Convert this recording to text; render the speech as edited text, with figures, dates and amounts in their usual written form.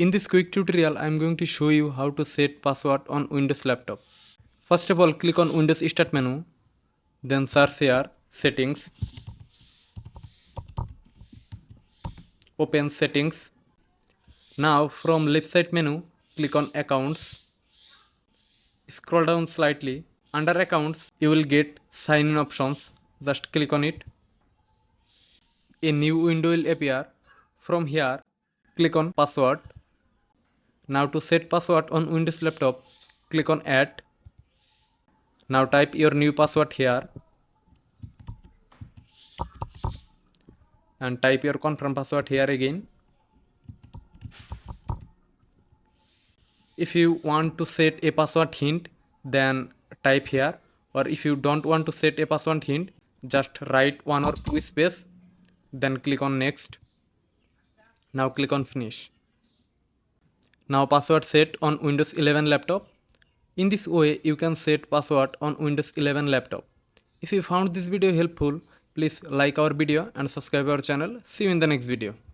In this quick tutorial, I am going to show you how to set password on Windows laptop. First of all, click on Windows Start menu, then search here Settings, open Settings. Now from left side menu, click on Accounts. Scroll down slightly. Under Accounts, you will get Sign in options. Just click on it. A new window will appear. From here, click on Password. Now to set password on Windows laptop, click on Add. Now type your new password here and type your confirm password here again. If you want to set a password hint, then type here, or if you don't want to set a password hint, just write one or two space, then click on next. Now click on finish. Now password set on Windows 11 laptop. In this way you can set password on Windows 11 laptop. If you found this video helpful, please like our video and subscribe our channel. See you in the next video.